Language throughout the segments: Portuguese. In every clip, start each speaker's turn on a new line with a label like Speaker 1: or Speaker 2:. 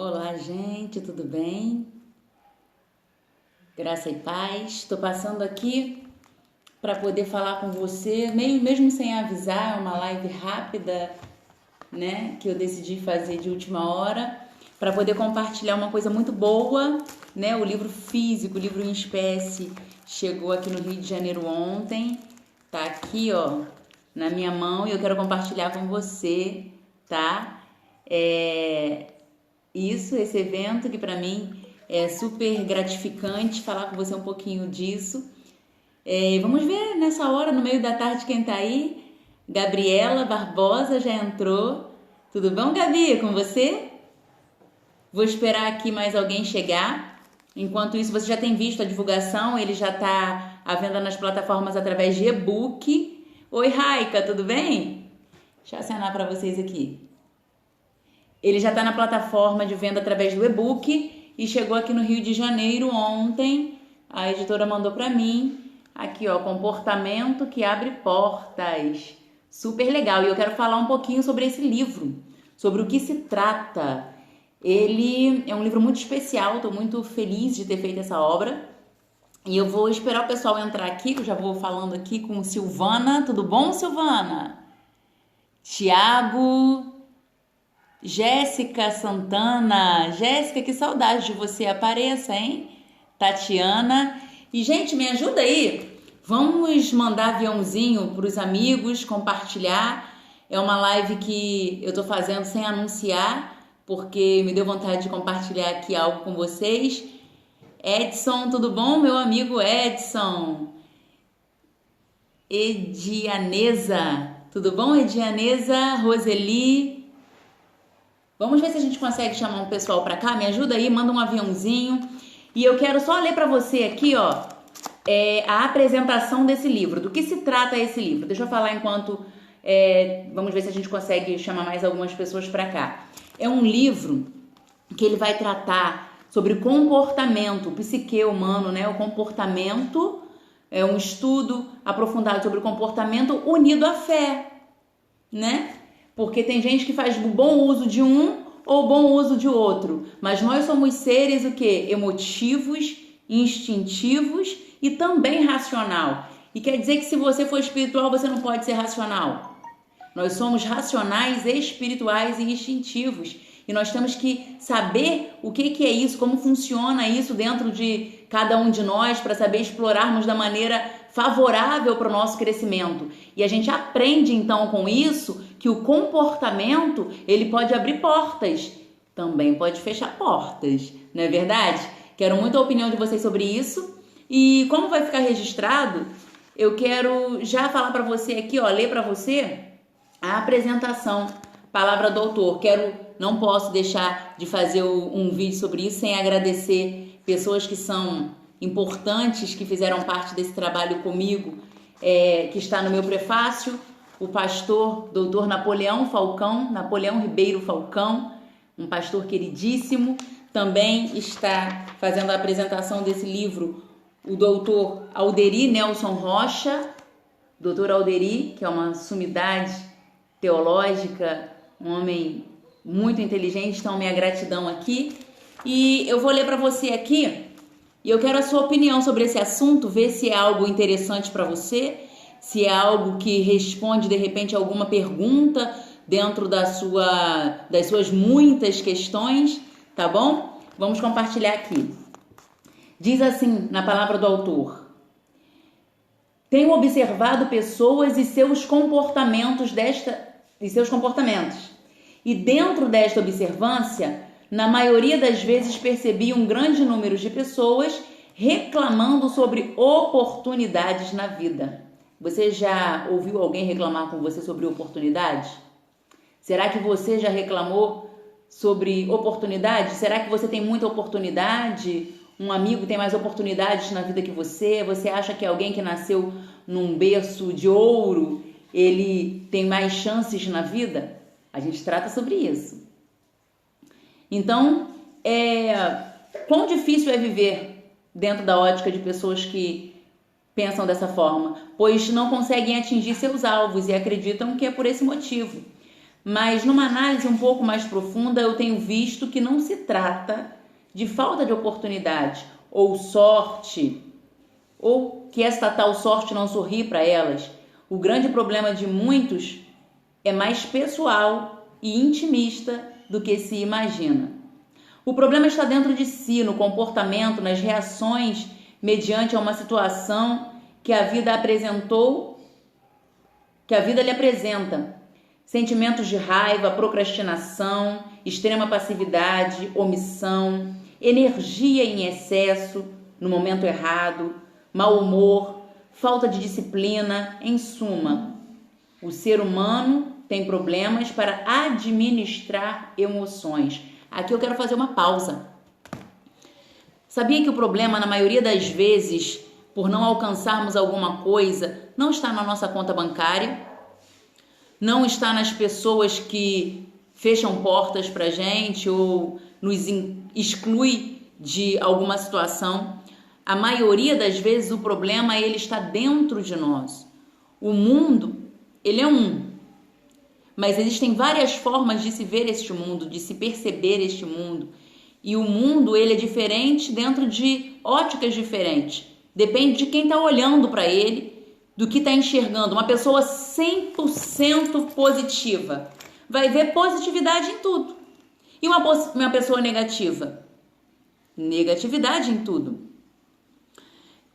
Speaker 1: Olá, gente, tudo bem? Graça e paz. Estou passando aqui para poder falar com você, mesmo sem avisar, é uma live rápida, né, que eu decidi fazer de última hora, para poder compartilhar uma coisa muito boa, né? O livro físico, o livro em espécie, chegou aqui no Rio de Janeiro ontem. Tá aqui, ó, na minha mão e eu quero compartilhar com você, tá? Esse evento que para mim é super gratificante falar com você um pouquinho disso. Vamos ver nessa hora, no meio da tarde, quem tá aí. Gabriela Barbosa já entrou. Tudo bom, Gabi? Com você? Vou esperar aqui mais alguém chegar. Enquanto isso, você já tem visto a divulgação, ele já tá à venda nas plataformas através de e-book. Oi, Raika, tudo bem? Deixa eu acenar para vocês aqui. Ele já está na plataforma de venda através do e-book e chegou aqui no Rio de Janeiro ontem. A editora mandou para mim. Aqui, ó, Comportamento que Abre Portas. Super legal. E eu quero falar um pouquinho sobre esse livro, sobre o que se trata. Ele é um livro muito especial, estou muito feliz de ter feito essa obra. E eu vou esperar o pessoal entrar aqui, eu já vou falando aqui com Silvana. Tudo bom, Silvana? Tiago... Jéssica Santana, Jéssica, que saudade de você, apareça, hein? Tatiana, e gente, me ajuda aí, vamos mandar aviãozinho para os amigos, compartilhar, é uma live que eu tô fazendo sem anunciar, porque me deu vontade de compartilhar aqui algo com vocês. Edson, tudo bom, meu amigo Edson? Edianesa, tudo bom, Edianesa? Roseli... Vamos ver se a gente consegue chamar um pessoal para cá. Me ajuda aí, manda um aviãozinho. E eu quero só ler para você aqui, ó, a apresentação desse livro. Do que se trata esse livro? Deixa eu falar enquanto... vamos ver se a gente consegue chamar mais algumas pessoas para cá. É um livro que ele vai tratar sobre comportamento, o psique humano, né? O comportamento, é um estudo aprofundado sobre o comportamento unido à fé, né? Porque tem gente que faz bom uso de um ou bom uso de outro. Mas nós somos seres o quê? Emotivos, instintivos e também racional. E quer dizer que se você for espiritual, você não pode ser racional. Nós somos racionais, espirituais e instintivos. E nós temos que saber o que é isso, como funciona isso dentro de cada um de nós, para saber explorarmos da maneira favorável para o nosso crescimento. E a gente aprende então com isso que o comportamento, ele pode abrir portas, também pode fechar portas, não é verdade? Quero muito a opinião de vocês sobre isso. E como vai ficar registrado, eu quero já falar para você aqui, ó, ler para você a apresentação, palavra do autor. Não posso deixar de fazer um vídeo sobre isso sem agradecer pessoas que são importantes, que fizeram parte desse trabalho comigo, que está no meu prefácio, o pastor doutor Napoleão Ribeiro Falcão, um pastor queridíssimo. Também está fazendo a apresentação desse livro o doutor Alderi Nelson Rocha, doutor Alderi, que é uma sumidade teológica, um homem muito inteligente, então minha gratidão aqui. E eu vou ler para você aqui, e eu quero a sua opinião sobre esse assunto, ver se é algo interessante para você, se é algo que responde de repente alguma pergunta dentro das suas muitas questões, tá bom? Vamos compartilhar aqui. Diz assim na palavra do autor: tenho observado pessoas e seus comportamentos e dentro desta observância, na maioria das vezes percebi um grande número de pessoas reclamando sobre oportunidades na vida. Você já ouviu alguém reclamar com você sobre oportunidades? Será que você já reclamou sobre oportunidades? Será que você tem muita oportunidade? Um amigo tem mais oportunidades na vida que você? Você acha que alguém que nasceu num berço de ouro, ele tem mais chances na vida? A gente trata sobre isso. Então, quão difícil é viver dentro da ótica de pessoas que pensam dessa forma, pois não conseguem atingir seus alvos e acreditam que é por esse motivo. Mas numa análise um pouco mais profunda, eu tenho visto que não se trata de falta de oportunidade ou sorte, ou que esta tal sorte não sorri para elas. O grande problema de muitos é mais pessoal e intimista do que se imagina. O problema está dentro de si, no comportamento, nas reações mediante a uma situação que a vida lhe apresenta. Sentimentos de raiva, procrastinação, extrema passividade, omissão, energia em excesso no momento errado, mau humor, falta de disciplina, em suma. O ser humano tem problemas para administrar emoções. Aqui eu quero fazer uma pausa. Sabia que o problema, na maioria das vezes, por não alcançarmos alguma coisa, não está na nossa conta bancária, não está nas pessoas que fecham portas para gente ou nos exclui de alguma situação. A maioria das vezes o problema ele está dentro de nós. O mundo, ele é um, mas existem várias formas de se ver este mundo, de se perceber este mundo. E o mundo ele é diferente dentro de óticas diferentes. Depende de quem está olhando para ele, do que está enxergando. Uma pessoa 100% positiva vai ver positividade em tudo. E uma pessoa negativa? Negatividade em tudo.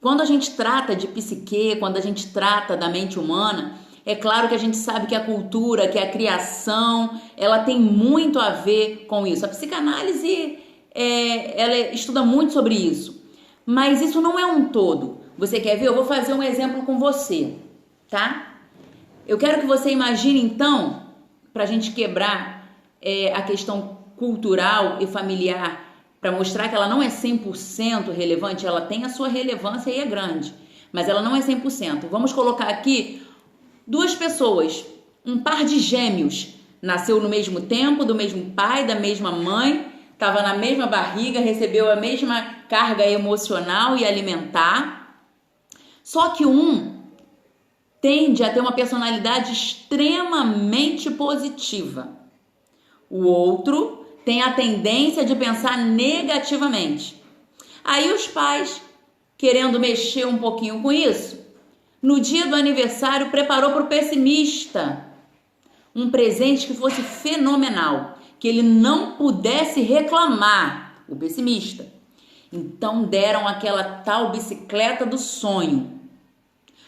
Speaker 1: Quando a gente trata de psique, quando a gente trata da mente humana, é claro que a gente sabe que a cultura, que a criação, ela tem muito a ver com isso. A psicanálise, ela estuda muito sobre isso. Mas isso não é um todo. Você quer ver? Eu vou fazer um exemplo com você, tá? Eu quero que você imagine, então, para a gente quebrar a questão cultural e familiar, para mostrar que ela não é 100% relevante, ela tem a sua relevância e é grande, mas ela não é 100%. Vamos colocar aqui duas pessoas, um par de gêmeos, nasceu no mesmo tempo, do mesmo pai, da mesma mãe, estava na mesma barriga, recebeu a mesma carga emocional e alimentar. Só que um tende a ter uma personalidade extremamente positiva. O outro tem a tendência de pensar negativamente. Aí os pais, querendo mexer um pouquinho com isso, no dia do aniversário preparou para o pessimista um presente que fosse fenomenal, que ele não pudesse reclamar, o pessimista. Então deram aquela tal bicicleta do sonho.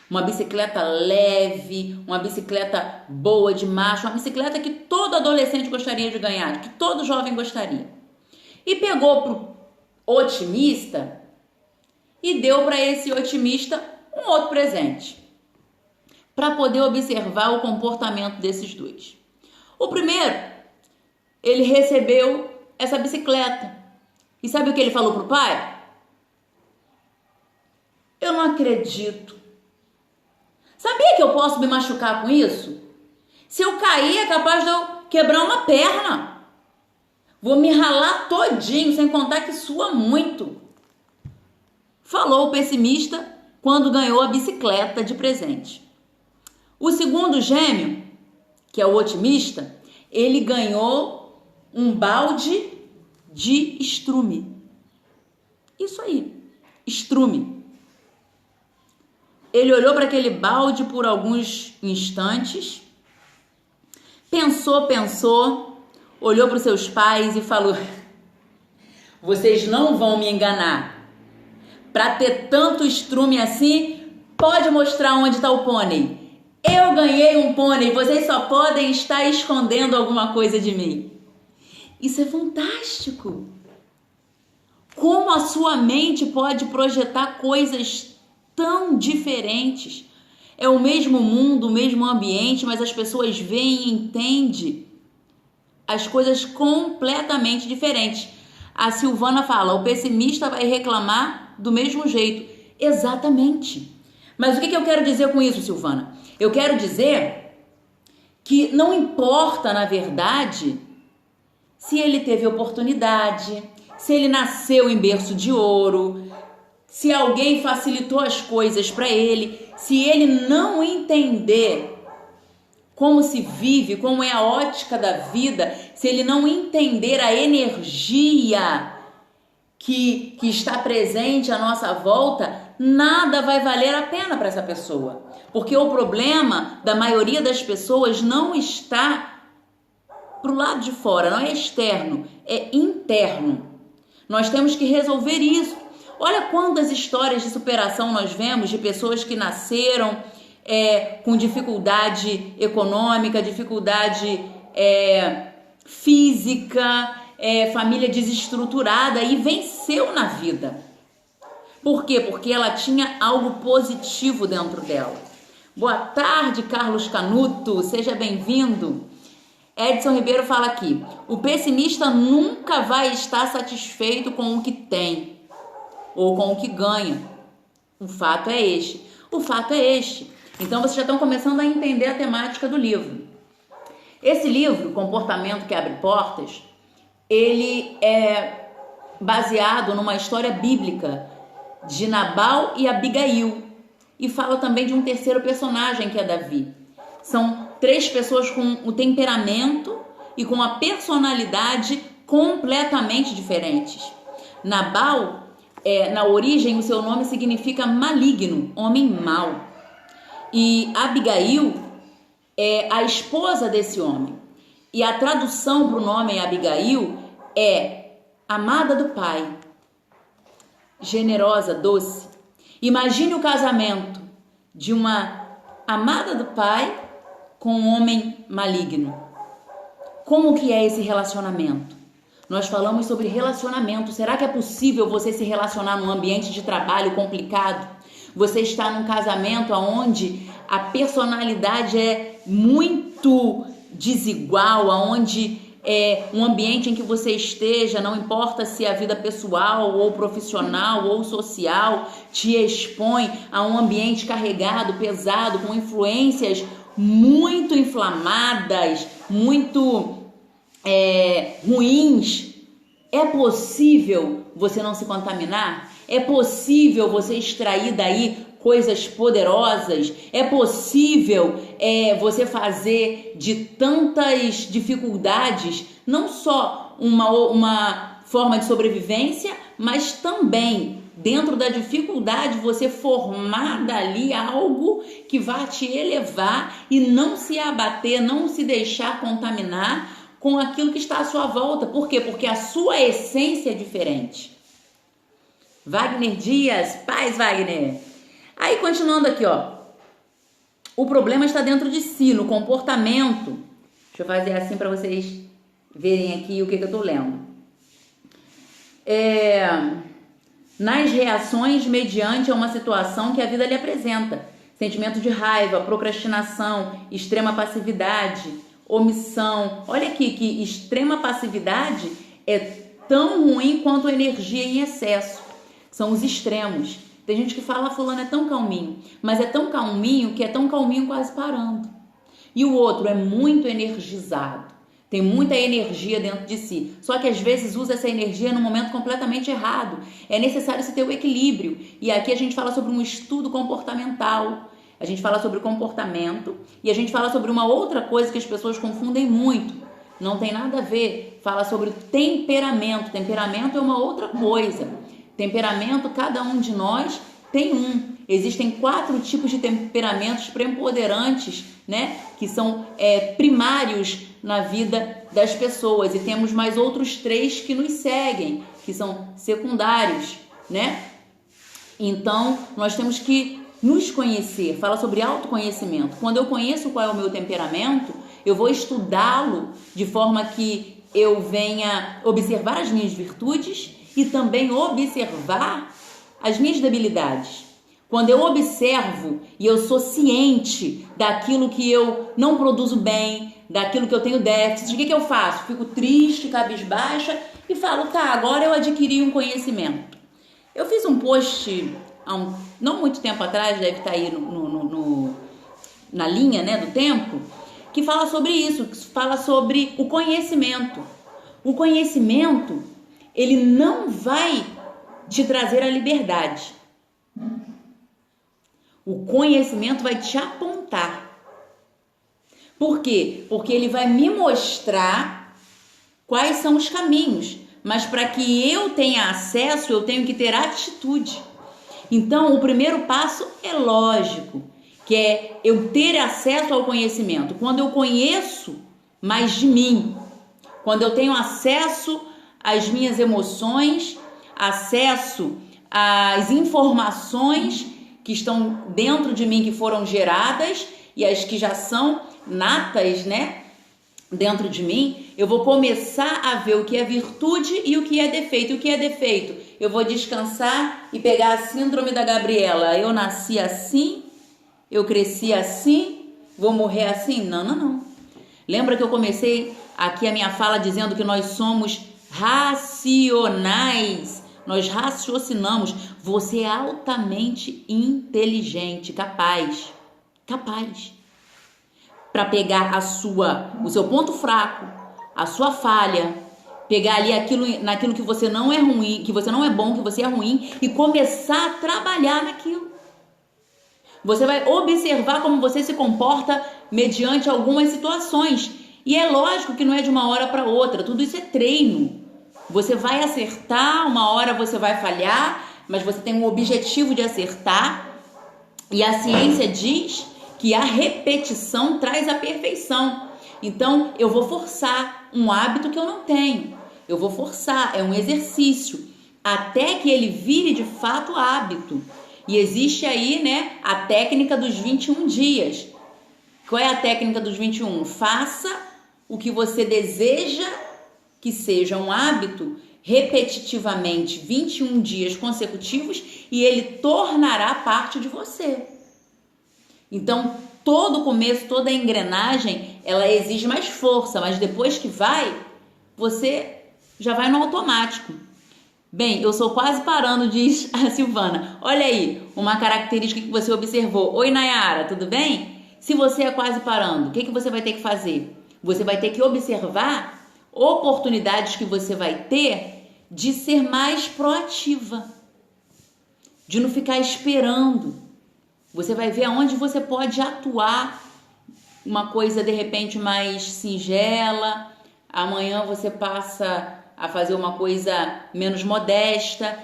Speaker 1: Uma bicicleta leve, uma bicicleta boa de marcha, uma bicicleta que todo adolescente gostaria de ganhar, que todo jovem gostaria. E pegou pro otimista e deu para esse otimista um outro presente, para poder observar o comportamento desses dois. O primeiro, ele recebeu essa bicicleta. E sabe o que ele falou pro pai? Eu não acredito. Sabia que eu posso me machucar com isso? Se eu cair, é capaz de eu quebrar uma perna. Vou me ralar todinho, sem contar que sua muito. Falou o pessimista quando ganhou a bicicleta de presente. O segundo gêmeo, que é o otimista, ele ganhou um balde de estrume. Isso aí, estrume. Ele olhou para aquele balde por alguns instantes, pensou, olhou para os seus pais e falou: vocês não vão me enganar. Para ter tanto estrume assim, pode mostrar onde está o pônei. Eu ganhei um pônei, vocês só podem estar escondendo alguma coisa de mim. Isso é fantástico. Como a sua mente pode projetar coisas tão diferentes. É o mesmo mundo, o mesmo ambiente, mas as pessoas veem e entendem as coisas completamente diferentes. A Silvana fala, o pessimista vai reclamar do mesmo jeito. Exatamente. Mas o que eu quero dizer com isso, Silvana? Eu quero dizer que não importa, na verdade, se ele teve oportunidade, se ele nasceu em berço de ouro, se alguém facilitou as coisas para ele, se ele não entender como se vive, como é a ótica da vida, se ele não entender a energia que está presente à nossa volta, nada vai valer a pena para essa pessoa. Porque o problema da maioria das pessoas não está pro lado de fora, não é externo, é interno. Nós temos que resolver isso. Olha quantas histórias de superação nós vemos de pessoas que nasceram com dificuldade econômica, dificuldade física, família desestruturada e venceu na vida. Por quê? Porque ela tinha algo positivo dentro dela. Boa tarde, Carlos Canuto, seja bem-vindo. Edson Ribeiro fala aqui: o pessimista nunca vai estar satisfeito com o que tem ou com o que ganha. O fato é este. O fato é este. Então vocês já estão começando a entender a temática do livro. Esse livro, Comportamento que Abre Portas, ele é baseado numa história bíblica de Nabal e Abigail e fala também de um terceiro personagem que é Davi. São 3 pessoas com o temperamento e com a personalidade completamente diferentes. Nabal, na origem, o seu nome significa maligno, homem mau. E Abigail é a esposa desse homem. E a tradução para o nome Abigail é amada do pai, generosa, doce. Imagine o casamento de uma amada do pai com um homem maligno. Como que é esse relacionamento? Nós falamos sobre relacionamento. Será que é possível você se relacionar num ambiente de trabalho complicado? Você está num casamento onde a personalidade é muito desigual, onde um ambiente em que você esteja, não importa se a vida pessoal ou profissional ou social te expõe a um ambiente carregado, pesado, com influências muito inflamadas, muito ruins. É possível você não se contaminar? É possível você extrair daí coisas poderosas? É possível você fazer de tantas dificuldades não só uma forma de sobrevivência, mas também dentro da dificuldade você formar dali algo que vai te elevar e não se abater, não se deixar contaminar com aquilo que está à sua volta. Por quê? Porque a sua essência é diferente. Wagner Dias, paz Wagner. Aí continuando aqui, ó. O problema está dentro de si, no comportamento. Deixa eu fazer assim para vocês verem aqui o que eu tô lendo. Nas reações mediante a uma situação que a vida lhe apresenta. Sentimento de raiva, procrastinação, extrema passividade, omissão. Olha aqui que extrema passividade é tão ruim quanto energia em excesso. São os extremos. Tem gente que fala, fulano é tão calminho, mas é tão calminho que é tão calminho quase parando. E o outro é muito energizado, tem muita energia dentro de si, só que às vezes usa essa energia num momento completamente errado. É necessário se ter o equilíbrio. E aqui a gente fala sobre um estudo comportamental, a gente fala sobre comportamento e a gente fala sobre uma outra coisa que as pessoas confundem muito. Não tem nada a ver, fala sobre temperamento. Temperamento é uma outra coisa. Temperamento, cada um de nós tem um. Existem 4 tipos de temperamentos preponderantes, né? Que são primários na vida das pessoas. E temos mais outros 3 que nos seguem, que são secundários, né? Então, nós temos que nos conhecer. Fala sobre autoconhecimento. Quando eu conheço qual é o meu temperamento, eu vou estudá-lo de forma que eu venha observar as minhas virtudes e também observar as minhas debilidades. Quando eu observo e eu sou ciente daquilo que eu não produzo bem, daquilo que eu tenho déficit, o que eu faço? Fico triste, cabisbaixa e falo, tá, agora eu adquiri um conhecimento. Eu fiz um post há não muito tempo atrás, deve estar aí na linha, né, do tempo, que fala sobre isso, que fala sobre o conhecimento. O conhecimento, ele não vai te trazer a liberdade. O conhecimento vai te apontar. Por quê? Porque ele vai me mostrar quais são os caminhos. Mas para que eu tenha acesso, eu tenho que ter atitude. Então, o primeiro passo é lógico, que é eu ter acesso ao conhecimento. Quando eu conheço mais de mim, quando eu tenho acesso às minhas emoções, acesso às informações que estão dentro de mim, que foram geradas e as que já são natas, né, dentro de mim, eu vou começar a ver o que é virtude e o que é defeito. O que é defeito? Eu vou descansar e pegar a síndrome da Gabriela. Eu nasci assim, eu cresci assim, vou morrer assim? Não, não, não. Lembra que eu comecei aqui a minha fala dizendo que nós somos racionais, nós raciocinamos. Você é altamente inteligente, capaz para pegar o seu ponto fraco, a sua falha, pegar ali naquilo que você não é ruim, que você não é bom, que você é ruim e começar a trabalhar naquilo. Você vai observar como você se comporta mediante algumas situações. E é lógico que não é de uma hora para outra, tudo isso é treino. Você vai acertar, uma hora você vai falhar, mas você tem um objetivo de acertar. E a ciência diz que a repetição traz a perfeição. Então, eu vou forçar um hábito que eu não tenho. Eu vou forçar, é um exercício, até que ele vire de fato hábito. E existe aí, né, a técnica dos 21 dias. Qual é a técnica dos 21? Faça o que você deseja que seja um hábito repetitivamente 21 dias consecutivos e ele tornará parte de você. Então, todo começo, toda engrenagem, ela exige mais força, mas depois que vai, você já vai no automático. Bem, eu sou quase parando, diz a Silvana. Olha aí, uma característica que você observou. Oi, Nayara, tudo bem? Se você é quase parando, o que você vai ter que fazer? Você vai ter que observar oportunidades que você vai ter de ser mais proativa, de não ficar esperando. Você vai ver aonde você pode atuar, uma coisa de repente mais singela, amanhã você passa a fazer uma coisa menos modesta,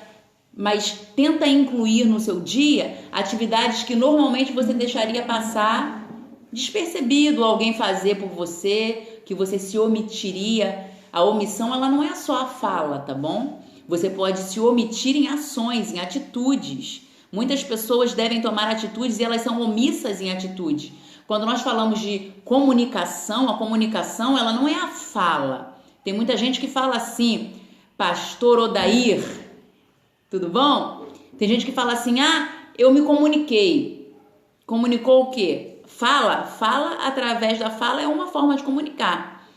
Speaker 1: mas tenta incluir no seu dia atividades que normalmente você deixaria passar despercebido, alguém fazer por você, que você se omitiria. A omissão, ela não é só a fala, tá bom? Você pode se omitir em ações, em atitudes. Muitas pessoas devem tomar atitudes e elas são omissas em atitude. Quando nós falamos de comunicação, a comunicação ela não é a fala. Tem muita gente que fala assim, Pastor Odair, tudo bom? Tem gente que fala assim, eu me comuniquei. Comunicou o quê? Fala através da fala é uma forma de comunicar.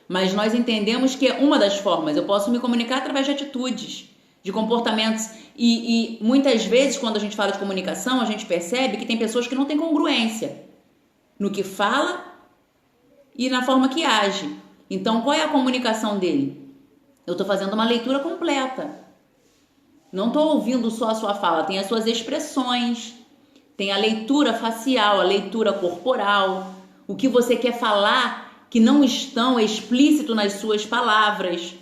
Speaker 1: Mas nós entendemos que é uma das formas. Eu posso me comunicar através de atitudes, de comportamentos. E muitas vezes, quando a gente fala de comunicação, a gente percebe que tem pessoas que não têm congruência no que fala e na forma que age. Então, qual é a comunicação dele? Eu estou fazendo uma leitura completa. Não estou ouvindo só a sua fala, tem as suas expressões, tem a leitura facial, a leitura corporal, o que você quer falar que não estão explícito nas suas palavras.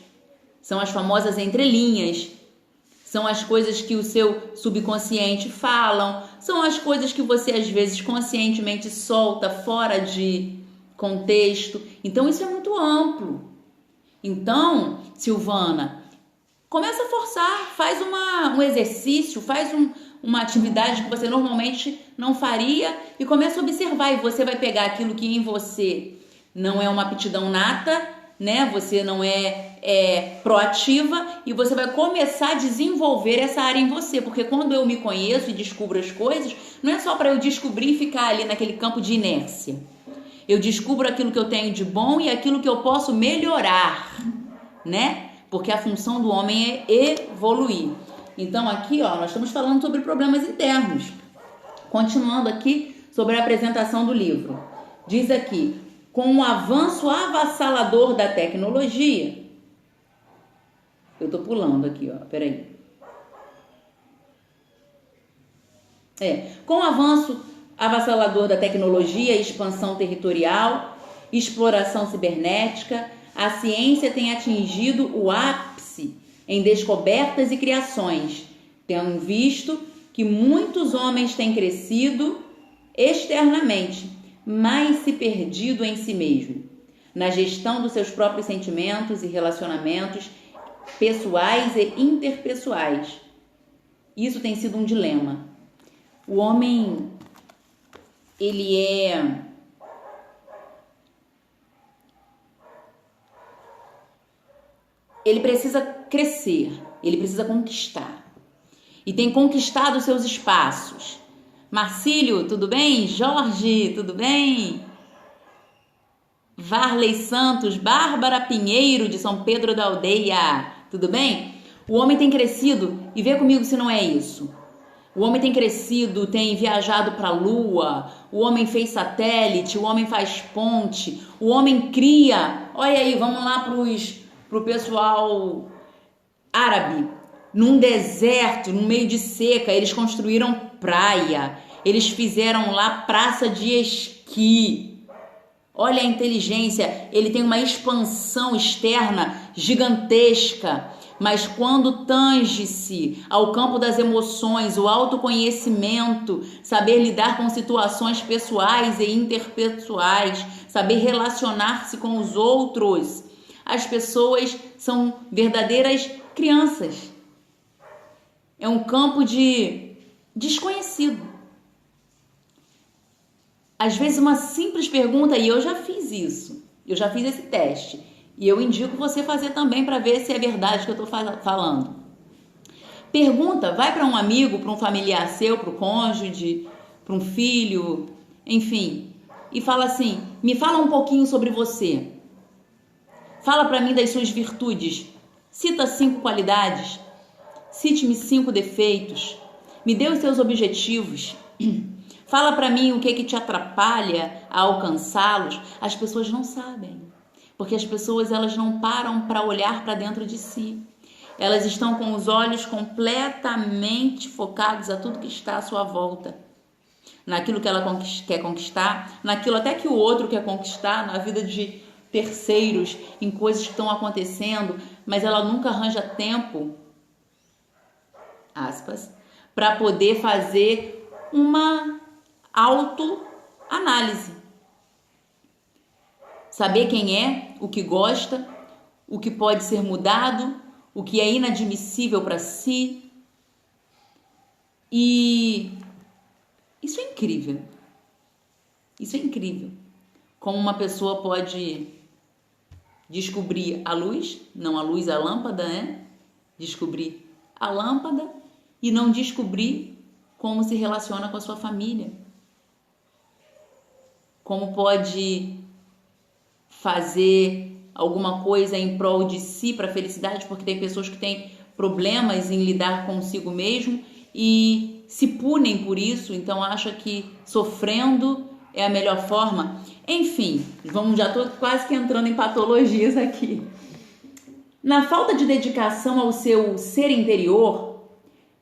Speaker 1: São as famosas entrelinhas. São as coisas que o seu subconsciente falam, são as coisas que você às vezes conscientemente solta fora de contexto. Então isso é muito amplo. Então, Silvana, começa a forçar, faz um exercício, faz uma atividade que você normalmente não faria e começa a observar. E você vai pegar aquilo que em você não é uma aptidão nata, né? Você não é proativa e você vai começar a desenvolver essa área em você, porque quando eu me conheço e descubro as coisas, não é só para eu descobrir e ficar ali naquele campo de inércia. Eu descubro aquilo que eu tenho de bom e aquilo que eu posso melhorar, né? Porque a função do homem é evoluir. Então aqui, nós estamos falando sobre problemas internos. Continuando aqui sobre a apresentação do livro. Diz aqui, com o avanço avassalador da tecnologia, eu tô pulando aqui, peraí. Com o avanço avassalador da tecnologia e expansão territorial, exploração cibernética, a ciência tem atingido o ápice em descobertas e criações, tendo visto que muitos homens têm crescido externamente, mas se perdido em si mesmo, na gestão dos seus próprios sentimentos e relacionamentos pessoais e interpessoais. Isso tem sido um dilema. O homem, ele precisa crescer, ele precisa conquistar. E tem conquistado seus espaços. Marcílio, tudo bem? Jorge, tudo bem? Varley Santos, Bárbara Pinheiro, de São Pedro da Aldeia, tudo bem? O homem tem crescido, e vê comigo se não é isso. O homem tem crescido, tem viajado para a Lua, o homem fez satélite, o homem faz ponte, o homem cria. Olha aí, vamos lá pro pessoal árabe. Num deserto, no meio de seca, eles construíram praia, eles fizeram lá praça de esqui. Olha a inteligência, ele tem uma expansão externa gigantesca, mas quando tange-se ao campo das emoções, o autoconhecimento, saber lidar com situações pessoais e interpessoais, saber relacionar-se com os outros, as pessoas são verdadeiras crianças. É um campo de desconhecido. Às vezes uma simples pergunta, e eu já fiz isso, eu já fiz esse teste, e eu indico você fazer também para ver se é verdade que eu estou falando. Pergunta, vai para um amigo, para um familiar seu, para o cônjuge, para um filho, enfim, e fala assim, me fala um pouquinho sobre você. Fala para mim das suas virtudes, cita 5 qualidades, cite-me 5 defeitos, me dê os seus objetivos, fala para mim o que te atrapalha a alcançá-los. As pessoas não sabem, porque as pessoas elas não param para olhar para dentro de si. Elas estão com os olhos completamente focados a tudo que está à sua volta, naquilo que ela quer conquistar, naquilo até que o outro quer conquistar, na vida de terceiros, em coisas que estão acontecendo, mas ela nunca arranja tempo, aspas, para poder fazer uma autoanálise. Saber quem é, o que gosta, o que pode ser mudado, o que é inadmissível para si. E isso é incrível. Isso é incrível. Como uma pessoa pode descobrir a luz, não a luz, a lâmpada, né? Descobrir a lâmpada e não descobrir como se relaciona com a sua família. Como pode fazer alguma coisa em prol de si para a felicidade, porque tem pessoas que têm problemas em lidar consigo mesmo e se punem por isso, então acham que sofrendo é a melhor forma. Enfim, já estou quase que entrando em patologias aqui. Na falta de dedicação ao seu ser interior,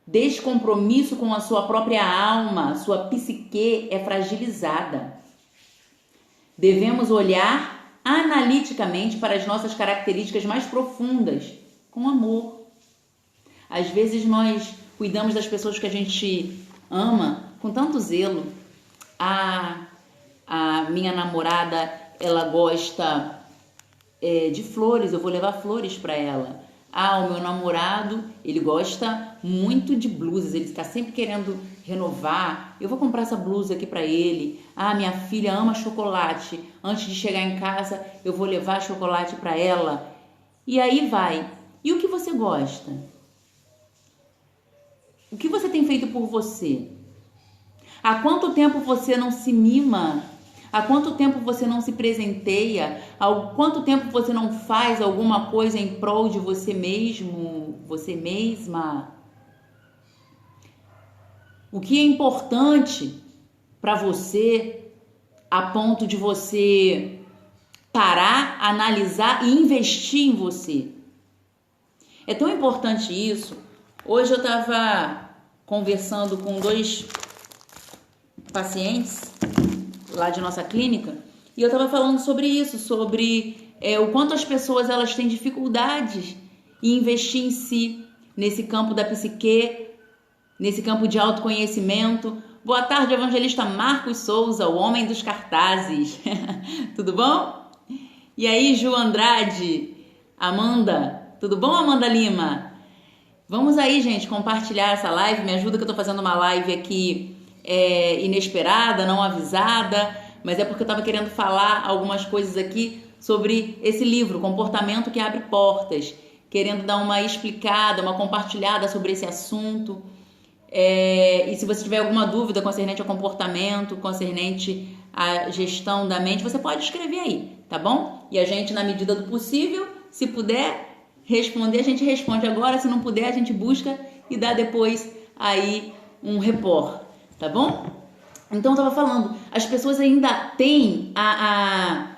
Speaker 1: descompromisso com a sua própria alma, sua psique é fragilizada. Devemos olhar analiticamente para as nossas características mais profundas, com amor. Às vezes nós cuidamos das pessoas que a gente ama com tanto zelo. A minha namorada, ela gosta de flores, eu vou levar flores para ela. O meu namorado, ele gosta muito de blusas, ele está sempre querendo renovar. Eu vou comprar essa blusa aqui para ele. Minha filha ama chocolate. Antes de chegar em casa, eu vou levar chocolate para ela. E aí vai. E o que você gosta? O que você tem feito por você? Há quanto tempo você não se mima? Há quanto tempo você não se presenteia? Há quanto tempo você não faz alguma coisa em prol de você mesmo, você mesma? O que é importante para você a ponto de você parar, analisar e investir em você? É tão importante isso. Hoje eu estava conversando com 2 pacientes lá de nossa clínica E eu estava falando sobre isso, sobre o quanto as pessoas elas têm dificuldades em investir em si, nesse campo da psique, nesse campo de autoconhecimento. Boa tarde, evangelista Marcos Souza, o homem dos cartazes. Tudo bom? E aí, Ju Andrade, Amanda, tudo bom, Amanda Lima? Vamos aí, gente, compartilhar essa live. Me ajuda que eu tô fazendo uma live aqui inesperada, não avisada, mas é porque eu tava querendo falar algumas coisas aqui sobre esse livro, Comportamento que Abre Portas, querendo dar uma explicada, uma compartilhada sobre esse assunto. E se você tiver alguma dúvida concernente ao comportamento, concernente à gestão da mente, você pode escrever aí, tá bom? E a gente, na medida do possível, se puder responder, a gente responde agora. Se não puder, a gente busca e dá depois aí um report, tá bom? Então eu tava falando, as pessoas ainda têm a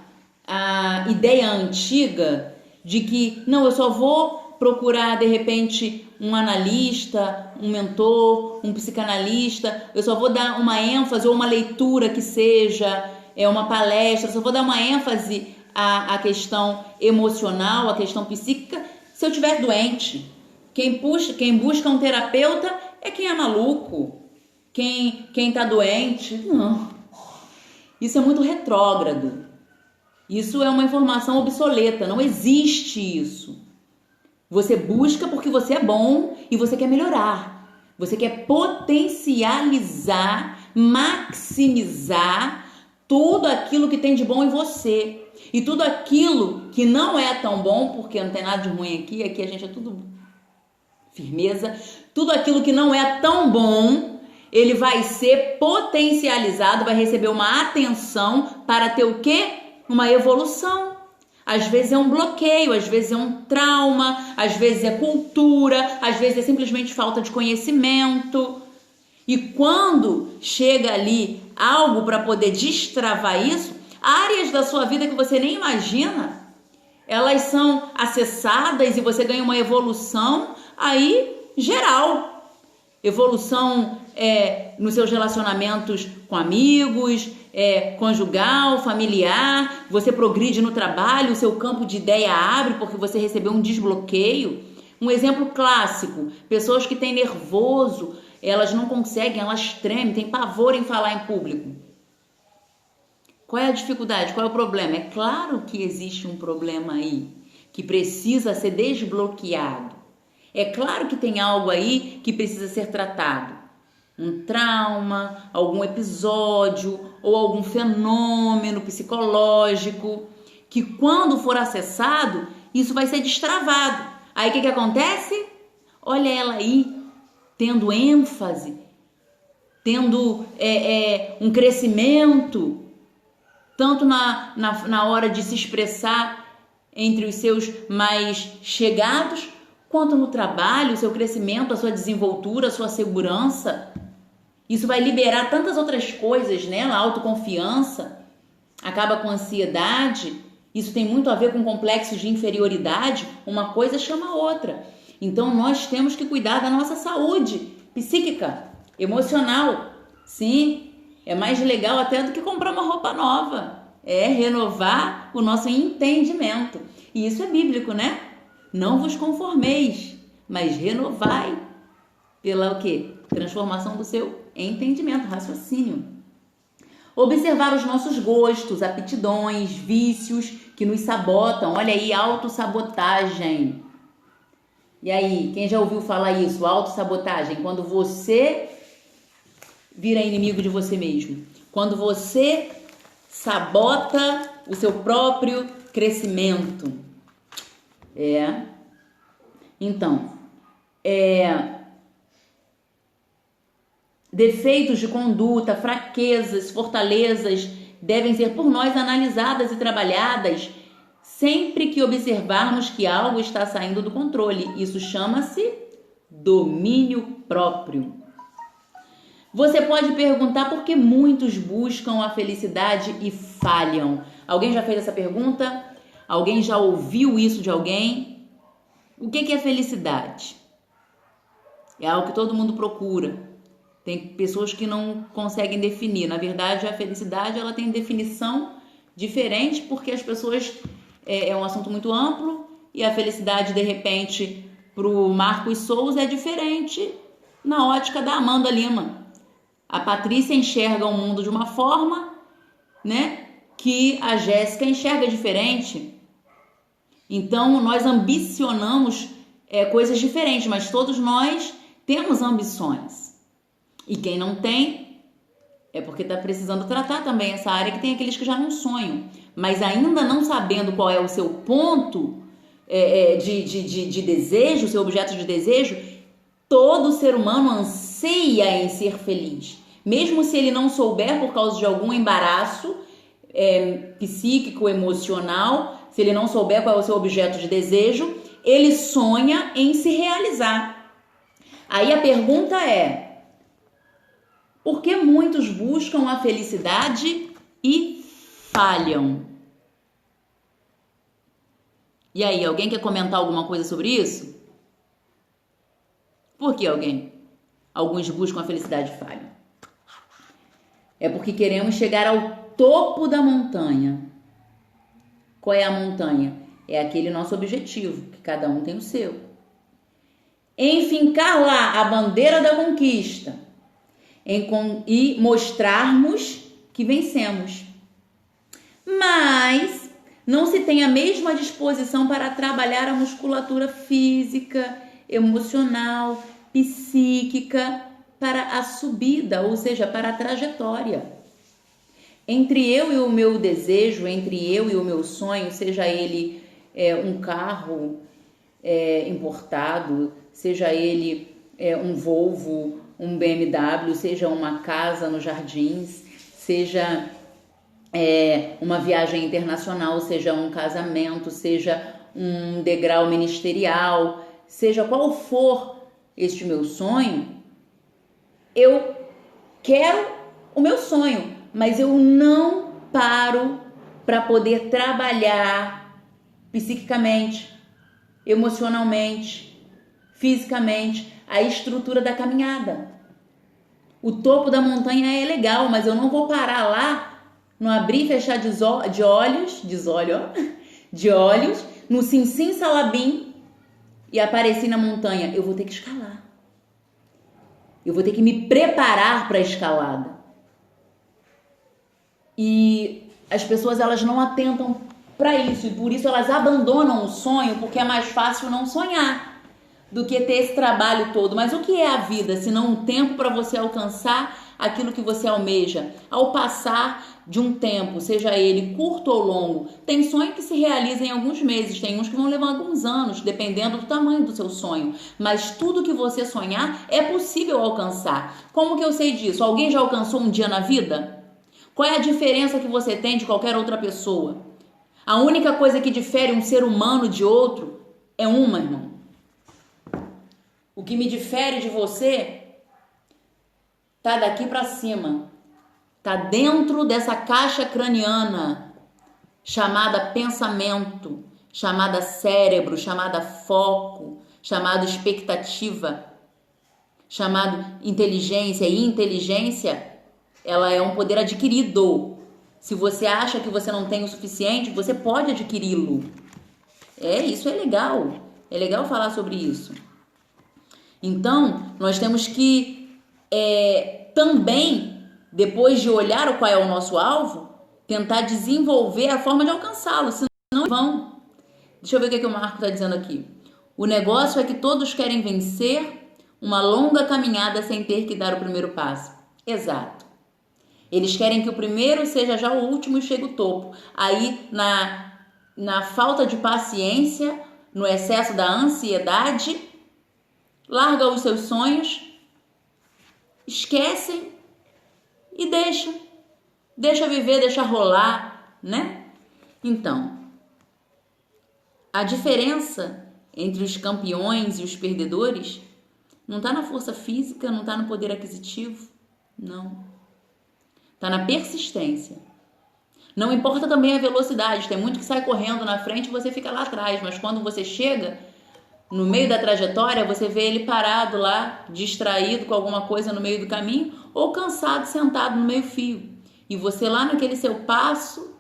Speaker 1: ideia antiga de que, não, eu só vou procurar de repente um analista, um mentor, um psicanalista, eu só vou dar uma ênfase ou uma leitura que seja, uma palestra, só vou dar uma ênfase à questão emocional, à questão psíquica, se eu estiver doente. Quem busca um terapeuta é quem é maluco, quem tá doente. Não. Isso é muito retrógrado. Isso é uma informação obsoleta, não existe isso. Você busca porque você é bom e você quer melhorar. Você quer potencializar, maximizar tudo aquilo que tem de bom em você. E tudo aquilo que não é tão bom, porque não tem nada de ruim aqui a gente é tudo firmeza. Tudo aquilo que não é tão bom, ele vai ser potencializado, vai receber uma atenção para ter o quê? Uma evolução. Às vezes é um bloqueio, às vezes é um trauma, às vezes é cultura, às vezes é simplesmente falta de conhecimento. E quando chega ali algo para poder destravar isso, áreas da sua vida que você nem imagina, elas são acessadas e você ganha uma evolução aí geral. Evolução nos seus relacionamentos com amigos, conjugal, familiar, você progride no trabalho, o seu campo de ideia abre porque você recebeu um desbloqueio. Um exemplo clássico, pessoas que têm nervoso, elas não conseguem, elas tremem, têm pavor em falar em público. Qual é a dificuldade? Qual é o problema? É claro que existe um problema aí, que precisa ser desbloqueado. É claro que tem algo aí que precisa ser tratado. Um trauma, algum episódio ou algum fenômeno psicológico que quando for acessado, isso vai ser destravado. Aí o que acontece? Olha ela aí, tendo ênfase, tendo um crescimento, tanto na hora de se expressar entre os seus mais chegados, quanto no trabalho, o seu crescimento, a sua desenvoltura, a sua segurança. Isso vai liberar tantas outras coisas nela, autoconfiança, acaba com ansiedade. Isso tem muito a ver com complexos de inferioridade. Uma coisa chama a outra. Então nós temos que cuidar da nossa saúde psíquica, emocional. Sim, é mais legal até do que comprar uma roupa nova. É renovar o nosso entendimento. E isso é bíblico, né? Não vos conformeis, mas renovai pela o quê? Transformação do seu entendimento, raciocínio. Observar os nossos gostos, aptidões, vícios que nos sabotam. Olha aí, autossabotagem. E aí, quem já ouviu falar isso? Autossabotagem, quando você vira inimigo de você mesmo. Quando você sabota o seu próprio crescimento. Então, defeitos de conduta, fraquezas, fortalezas devem ser por nós analisadas e trabalhadas sempre que observarmos que algo está saindo do controle. Isso chama-se domínio próprio. Você pode perguntar por que muitos buscam a felicidade e falham. Alguém já fez essa pergunta? Alguém já ouviu isso de alguém? O que é felicidade? É algo que todo mundo procura. Tem pessoas que não conseguem definir. Na verdade, a felicidade ela tem definição Diferente porque as pessoas... É um assunto muito amplo e a felicidade, de repente, pro Marcos Souza é diferente na ótica da Amanda Lima. A Patrícia enxerga o mundo de uma forma, né, que a Jéssica enxerga diferente. Então, nós ambicionamos coisas diferentes, mas todos nós temos ambições. E quem não tem, é porque está precisando tratar também essa área, que tem aqueles que já não sonham, mas ainda não sabendo qual é o seu ponto de desejo, seu objeto de desejo. Todo ser humano anseia em ser feliz, mesmo se ele não souber por causa de algum embaraço psíquico, emocional, se ele não souber qual é o seu objeto de desejo, ele sonha em se realizar. Aí a pergunta é: por que muitos buscam a felicidade e falham? E aí, alguém quer comentar alguma coisa sobre isso? Por que alguns buscam a felicidade e falham? É porque queremos chegar ao topo da montanha. Qual é a montanha? É aquele nosso objetivo, que cada um tem o seu. Enfincar lá a bandeira da conquista e mostrarmos que vencemos. Mas não se tem a mesma disposição para trabalhar a musculatura física, emocional, psíquica para a subida, ou seja, para a trajetória. Entre eu e o meu desejo, entre eu e o meu sonho, seja ele um carro importado, seja ele um Volvo, um BMW, seja uma casa nos Jardins, seja uma viagem internacional, seja um casamento, seja um degrau ministerial, seja qual for este meu sonho, eu quero o meu sonho, mas eu não paro para poder trabalhar psiquicamente, emocionalmente, fisicamente, a estrutura da caminhada. O topo da montanha é legal, mas eu não vou parar lá no abrir e fechar de olhos, no sim salabim e aparecer na montanha. Eu vou ter que escalar. Eu vou ter que me preparar para a escalada. E as pessoas, elas não atentam para isso, e por isso elas abandonam o sonho, porque é mais fácil não sonhar do que ter esse trabalho todo. Mas o que é a vida, se não um tempo para você alcançar aquilo que você almeja? Ao passar de um tempo, seja ele curto ou longo, tem sonho que se realiza em alguns meses, tem uns que vão levar alguns anos, dependendo do tamanho do seu sonho. Mas tudo que você sonhar é possível alcançar. Como que eu sei disso? Alguém já alcançou um dia na vida? Qual é a diferença que você tem de qualquer outra pessoa? A única coisa que difere um ser humano de outro é uma, irmão. O que me difere de você tá daqui para cima. Tá dentro dessa caixa craniana chamada pensamento, chamada cérebro, chamada foco, chamada expectativa, chamado inteligência. E inteligência, ela é um poder adquirido. Se você acha que você não tem o suficiente, você pode adquiri-lo. Isso é legal. É legal falar sobre isso. Então, nós temos que também, depois de olhar qual é o nosso alvo, tentar desenvolver a forma de alcançá-lo, senão vão. Deixa eu ver o que o Marco está dizendo aqui. O negócio é que todos querem vencer uma longa caminhada sem ter que dar o primeiro passo. Exato. Eles querem que o primeiro seja já o último e chegue ao topo. Aí, na falta de paciência, no excesso da ansiedade, larga os seus sonhos, esquecem e deixa viver, deixa rolar, né? Então, a diferença entre os campeões e os perdedores não está na força física, não está no poder aquisitivo, não. Está na persistência. Não importa também a velocidade, tem muito que sai correndo na frente e você fica lá atrás, mas quando você chega no meio da trajetória, você vê ele parado lá, distraído com alguma coisa no meio do caminho, ou cansado, sentado no meio-fio. E você lá naquele seu passo,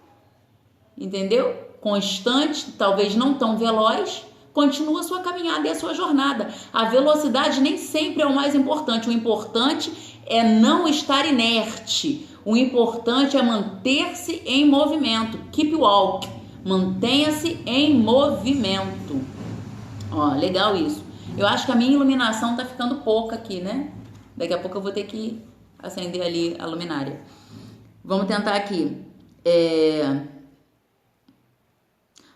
Speaker 1: entendeu? Constante, talvez não tão veloz, continua a sua caminhada e a sua jornada. A velocidade nem sempre é o mais importante. O importante é não estar inerte. O importante é manter-se em movimento. Keep walk. Mantenha-se em movimento. Ó, legal isso. Eu acho que a minha iluminação tá ficando pouca aqui, né? Daqui a pouco eu vou ter que acender ali a luminária. Vamos tentar aqui.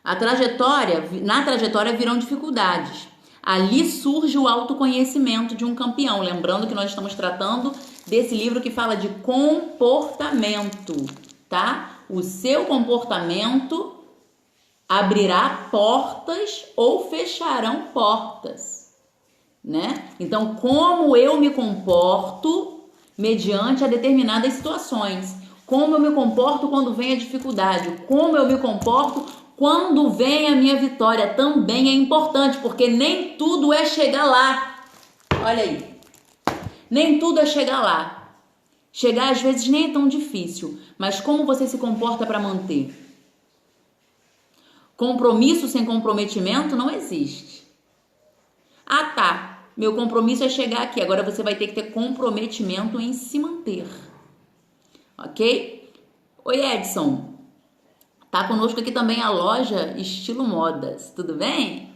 Speaker 1: Na trajetória virão dificuldades. Ali surge o autoconhecimento de um campeão. Lembrando que nós estamos tratando desse livro que fala de comportamento, tá? O seu comportamento abrirá portas ou fecharão portas, né? Então, como eu me comporto mediante a determinadas situações, como eu me comporto quando vem a dificuldade, como eu me comporto quando vem a minha vitória, também é importante, porque nem tudo é chegar lá. Olha aí, nem tudo é chegar lá. Chegar às vezes nem é tão difícil, mas como você se comporta para manter? Compromisso sem comprometimento não existe. Ah, tá. Meu compromisso é chegar aqui. Agora você vai ter que ter comprometimento em se manter. Ok? Oi, Edson. Tá conosco aqui também a loja Estilo Modas. Tudo bem?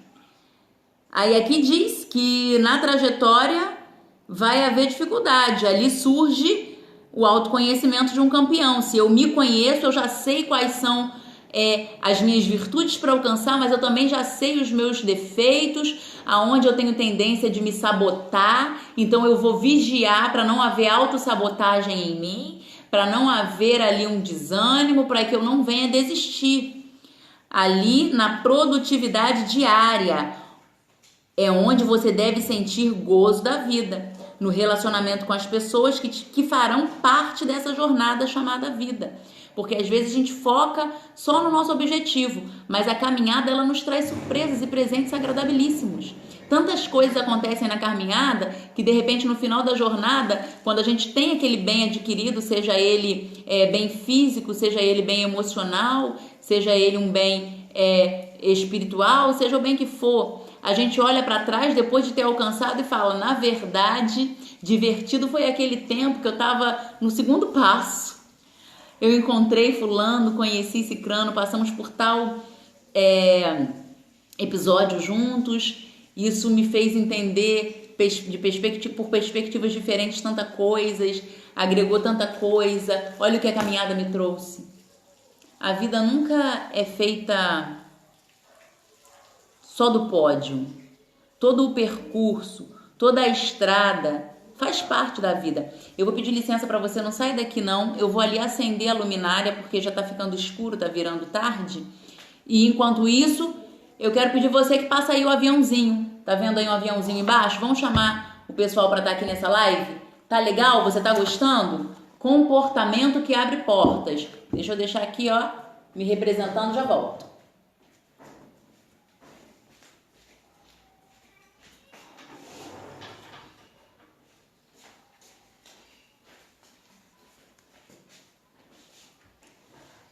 Speaker 1: Aí aqui diz que na trajetória vai haver dificuldade. Ali surge o autoconhecimento de um campeão. Se eu me conheço, eu já sei quais são as minhas virtudes para alcançar, mas eu também já sei os meus defeitos, aonde eu tenho tendência de me sabotar, então eu vou vigiar para não haver autossabotagem em mim, para não haver ali um desânimo, para que eu não venha desistir. Ali na produtividade diária é onde você deve sentir gozo da vida, no relacionamento com as pessoas que farão parte dessa jornada chamada vida. Porque às vezes a gente foca só no nosso objetivo, mas a caminhada ela nos traz surpresas e presentes agradabilíssimos. Tantas coisas acontecem na caminhada que de repente no final da jornada, quando a gente tem aquele bem adquirido, seja ele bem físico, seja ele bem emocional, seja ele um bem espiritual, seja o bem que for, a gente olha para trás depois de ter alcançado e fala, na verdade, divertido foi aquele tempo que eu estava no segundo passo. Eu encontrei fulano, conheci cicrano, passamos por tal episódio juntos. Isso me fez entender por perspectivas diferentes tantas coisas, agregou tanta coisa. Olha o que a caminhada me trouxe. A vida nunca é feita só do pódio. Todo o percurso, toda a estrada faz parte da vida. Eu vou pedir licença para você, não sair daqui não. Eu vou ali acender a luminária porque já tá ficando escuro, tá virando tarde. E enquanto isso, eu quero pedir você que passa aí o aviãozinho. Tá vendo aí um aviãozinho embaixo? Vamos chamar o pessoal para estar aqui nessa live? Tá legal? Você tá gostando? Comportamento que abre portas. Deixa eu deixar aqui, ó, me representando, já volto.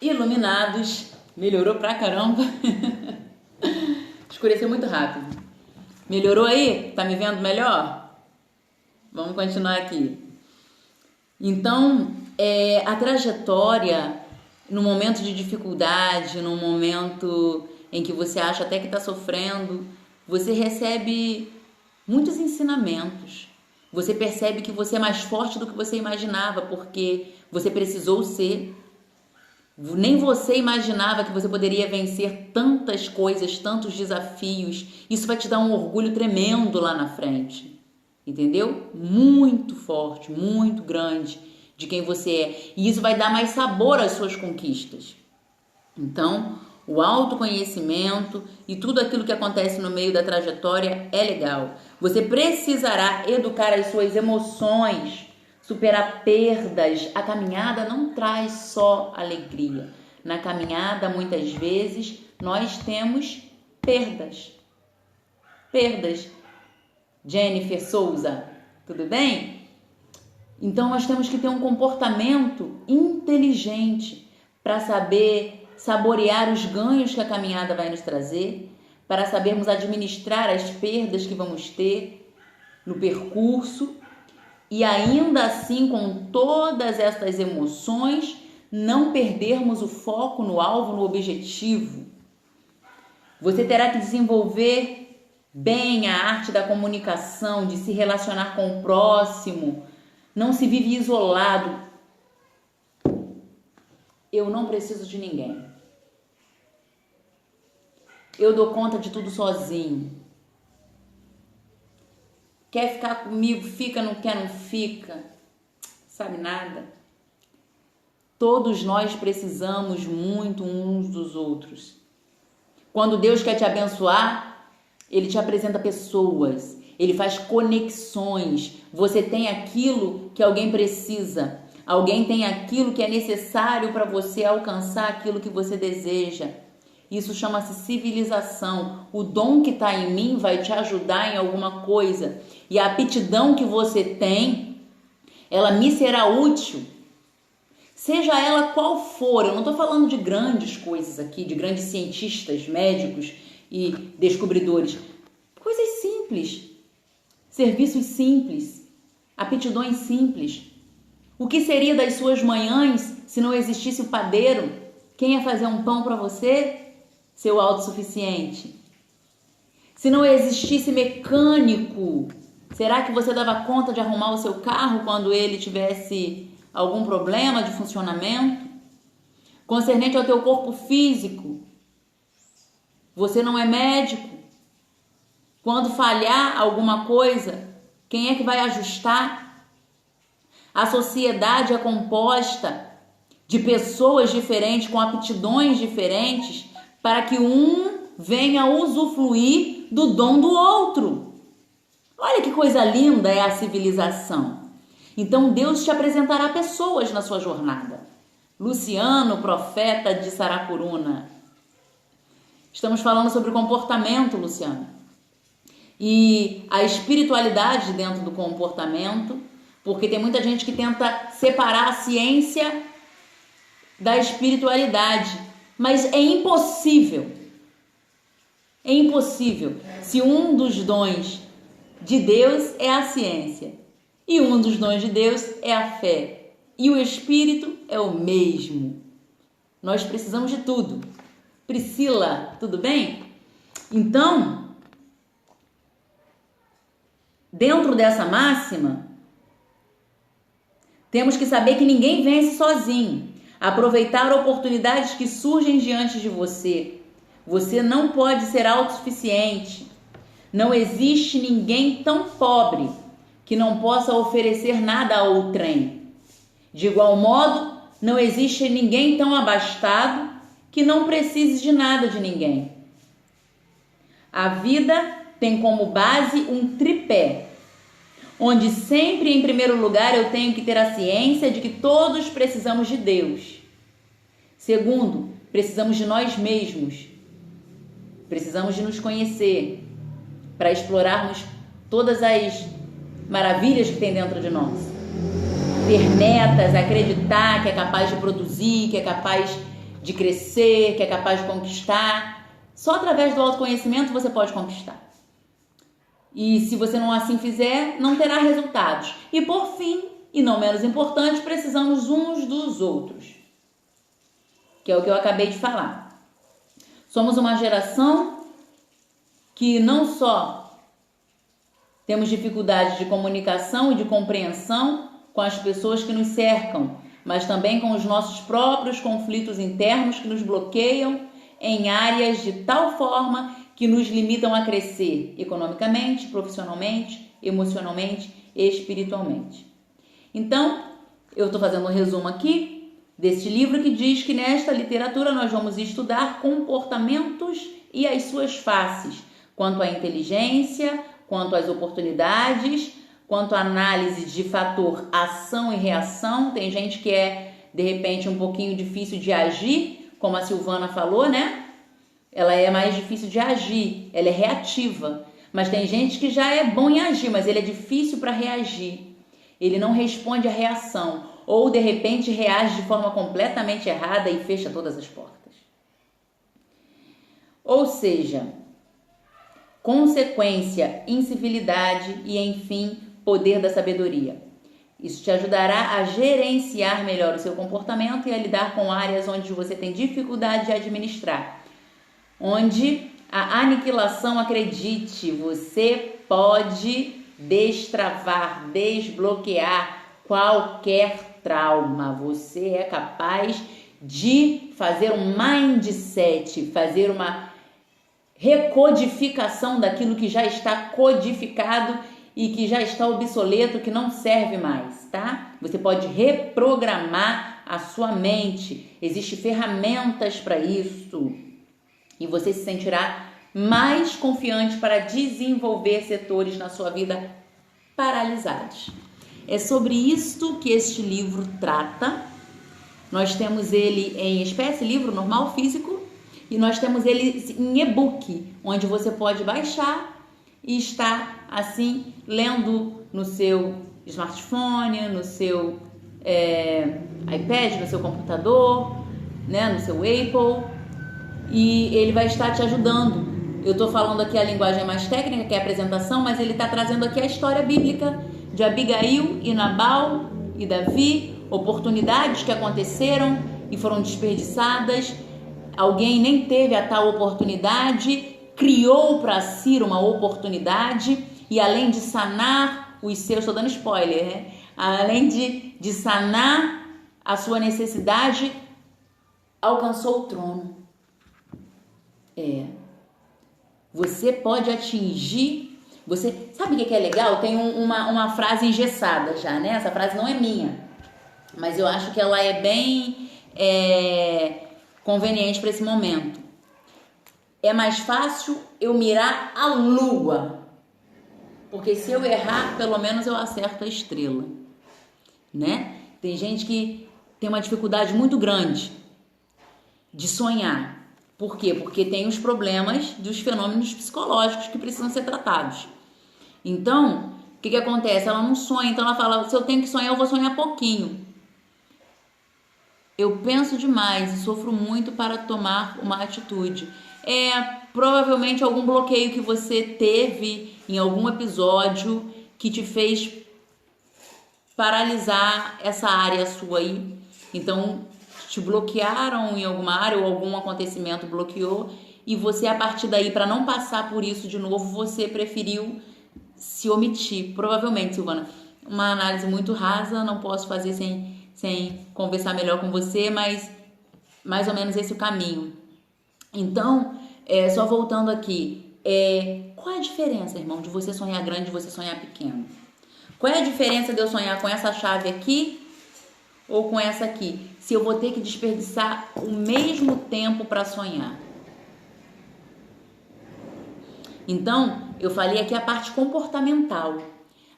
Speaker 1: Iluminados, melhorou pra caramba. Escureceu muito rápido. Melhorou aí? Tá me vendo melhor? Vamos continuar aqui. Então, a trajetória, no momento de dificuldade, no momento em que você acha até que tá sofrendo, você recebe muitos ensinamentos. Você percebe que você é mais forte do que você imaginava, porque você precisou ser. Nem você imaginava que você poderia vencer tantas coisas, tantos desafios. Isso vai te dar um orgulho tremendo lá na frente, entendeu? Muito forte, muito grande de quem você é. E isso vai dar mais sabor às suas conquistas. Então, o autoconhecimento e tudo aquilo que acontece no meio da trajetória é legal. Você precisará educar as suas emoções, superar perdas. A caminhada não traz só alegria. Na caminhada, muitas vezes, nós temos perdas. Perdas. Jennifer Souza, tudo bem? Então, nós temos que ter um comportamento inteligente para saber saborear os ganhos que a caminhada vai nos trazer, para sabermos administrar as perdas que vamos ter no percurso e ainda assim, com todas essas emoções, não perdermos o foco no alvo, no objetivo. Você terá que desenvolver bem a arte da comunicação, de se relacionar com o próximo. Não se vive isolado. Eu não preciso de ninguém. Eu dou conta de tudo sozinho. Quer ficar comigo, fica, não quer, não fica. Sabe nada. Todos nós precisamos muito uns dos outros. Quando Deus quer te abençoar, Ele te apresenta pessoas, Ele faz conexões. Você tem aquilo que alguém precisa. Alguém tem aquilo que é necessário para você alcançar aquilo que você deseja. Isso chama-se civilização. O dom que está em mim vai te ajudar em alguma coisa. E a aptidão que você tem, ela me será útil. Seja ela qual for, eu não estou falando de grandes coisas aqui, de grandes cientistas, médicos e descobridores. Coisas simples, serviços simples, aptidões simples. O que seria das suas manhãs se não existisse o padeiro? Quem ia fazer um pão para você? Seu autossuficiente. Se não existisse mecânico, será que você dava conta de arrumar o seu carro quando ele tivesse algum problema de funcionamento? Concernente ao teu corpo físico, você não é médico. Quando falhar alguma coisa, quem é que vai ajustar? A sociedade é composta de pessoas diferentes, com aptidões diferentes, para que um venha usufruir do dom do outro. Olha que coisa linda é a civilização. Então Deus te apresentará pessoas na sua jornada. Luciano, profeta de Saracuruna. Estamos falando sobre comportamento, Luciano. E a espiritualidade dentro do comportamento, porque tem muita gente que tenta separar a ciência da espiritualidade, mas é impossível. É impossível. Se um dos dons de Deus é a ciência e um dos dons de Deus é a fé e o espírito é o mesmo. Nós precisamos de tudo. Priscila, tudo bem? Então, dentro dessa máxima, temos que saber que ninguém vence sozinho. Aproveitar oportunidades que surgem diante de você. Você não pode ser autossuficiente. Não existe ninguém tão pobre que não possa oferecer nada a outrem. De igual modo, não existe ninguém tão abastado que não precise de nada de ninguém. A vida tem como base um tripé, onde sempre em primeiro lugar eu tenho que ter a ciência de que todos precisamos de Deus. Segundo, precisamos de nós mesmos. Precisamos de nos conhecer para explorarmos todas as maravilhas que tem dentro de nós. Ter metas, acreditar que é capaz de produzir, que é capaz de crescer, que é capaz de conquistar. Só através do autoconhecimento você pode conquistar. E se você não assim fizer, não terá resultados. E por fim, e não menos importante, precisamos uns dos outros. Que é o que eu acabei de falar. Somos uma geração que não só temos dificuldade de comunicação e de compreensão com as pessoas que nos cercam, mas também com os nossos próprios conflitos internos que nos bloqueiam em áreas de tal forma que nos limitam a crescer economicamente, profissionalmente, emocionalmente e espiritualmente. Então, eu estou fazendo um resumo aqui deste livro que diz que nesta literatura nós vamos estudar comportamentos e as suas faces, quanto à inteligência, quanto às oportunidades, quanto à análise de fator ação e reação. Tem gente que é, de repente, um pouquinho difícil de agir, como a Silvana falou, né? Ela é mais difícil de agir, ela é reativa. Mas tem gente que já é bom em agir, mas ele é difícil para reagir. Ele não responde à reação. Ou, de repente, reage de forma completamente errada e fecha todas as portas. Ou seja, consequência, incivilidade e, enfim, poder da sabedoria. Isso te ajudará a gerenciar melhor o seu comportamento e a lidar com áreas onde você tem dificuldade de administrar. Onde a aniquilação, acredite, você pode destravar, desbloquear qualquer trauma. Você é capaz de fazer um mindset, fazer uma recodificação daquilo que já está codificado e que já está obsoleto, que não serve mais, tá? Você pode reprogramar a sua mente. Existem ferramentas para isso. E você se sentirá mais confiante para desenvolver setores na sua vida paralisados. É sobre isto que este livro trata. Nós temos ele em espécie, livro normal, físico, e nós temos ele em e-book, onde você pode baixar e estar assim lendo no seu smartphone, no seu iPad, no seu computador, né, no seu Apple, e ele vai estar te ajudando. Eu estou falando aqui a linguagem mais técnica, que é a apresentação, mas ele está trazendo aqui a história bíblica de Abigail e Nabal e Davi, oportunidades que aconteceram e foram desperdiçadas. Alguém nem teve a tal oportunidade, criou para si uma oportunidade e além de sanar os seus, estou dando spoiler, né? Além de sanar a sua necessidade, alcançou o trono. Você pode atingir, você sabe o que é legal? Tem uma frase engessada já, né? Essa frase não é minha, mas eu acho que ela é bem conveniente para esse momento. É mais fácil eu mirar a lua, porque se eu errar, pelo menos eu acerto a estrela, né? Tem gente que tem uma dificuldade muito grande de sonhar. Por quê? Porque tem os problemas dos fenômenos psicológicos que precisam ser tratados. Então, o que acontece? Ela não sonha, então ela fala, se eu tenho que sonhar, eu vou sonhar pouquinho. Eu penso demais e sofro muito para tomar uma atitude. Provavelmente algum bloqueio que você teve em algum episódio que te fez paralisar essa área sua aí. Então, te bloquearam em alguma área ou algum acontecimento bloqueou e você, a partir daí, para não passar por isso de novo, você preferiu se omitir. Provavelmente, Silvana, uma análise muito rasa, não posso fazer sem conversar melhor com você, mas mais ou menos esse é o caminho. Então, só voltando aqui, qual é a diferença, irmão, de você sonhar grande e de você sonhar pequeno? Qual é a diferença de eu sonhar com essa chave aqui ou com essa aqui? Se eu vou ter que desperdiçar o mesmo tempo para sonhar. Então, eu falei aqui a parte comportamental,